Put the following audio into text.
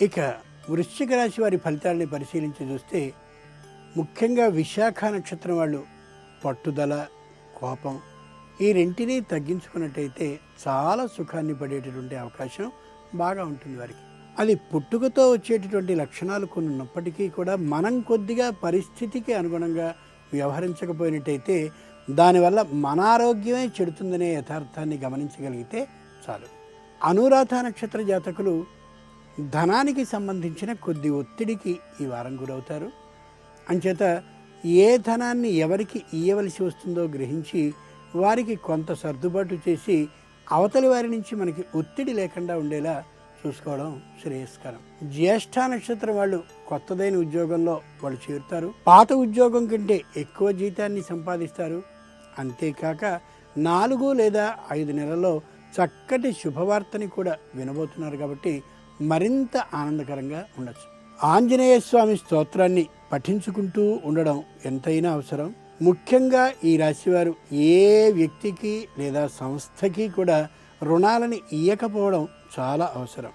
ఇక వృశ్చిక రాశి వారి ఫలితాలని పరిశీలించి చూస్తే ముఖ్యంగా విశాఖ నక్షత్రం వాళ్ళు పట్టుదల, కోపం ఈ రెంటిని తగ్గించుకున్నట్టయితే చాలా సుఖాన్ని పడేటటువంటి అవకాశం బాగా ఉంటుంది వారికి. అది పుట్టుకతో వచ్చేటటువంటి లక్షణాలు కొన్ని ఉన్నప్పటికీ కూడా మనం కొద్దిగా పరిస్థితికి అనుగుణంగా వ్యవహరించకపోయినట్టయితే దానివల్ల మన ఆరోగ్యమే చెడుతుందనే యథార్థాన్ని గమనించగలిగితే చాలు. అనురాధ నక్షత్ర జాతకులు ధనానికి సంబంధించిన కొద్ది ఒత్తిడికి ఈ వారం గురవుతారు. అంచేత ఏ ధనాన్ని ఎవరికి ఇయ్యవలసి వస్తుందో గ్రహించి వారికి కొంత సర్దుబాటు చేసి అవతలి వారి నుంచి మనకి ఒత్తిడి లేకుండా ఉండేలా చూసుకోవడం శ్రేయస్కరం. జ్యేష్ఠ నక్షత్రం వాళ్ళు కొత్తదైన ఉద్యోగంలో వాళ్ళు చేరుతారు. పాత ఉద్యోగం కంటే ఎక్కువ జీతాన్ని సంపాదిస్తారు. అంతేకాక 4 లేదా 5 నెలల్లో చక్కటి శుభవార్తని కూడా వినబోతున్నారు కాబట్టి మరింత ఆనందకరంగా ఉండొచ్చు. ఆంజనేయ స్వామి స్తోత్రాన్ని పఠించుకుంటూ ఉండడం ఎంతైనా అవసరం. ముఖ్యంగా ఈ రాశివారు ఏ వ్యక్తికి లేదా సంస్థకి కూడా రుణాలని ఇయ్యకపోవడం చాలా అవసరం.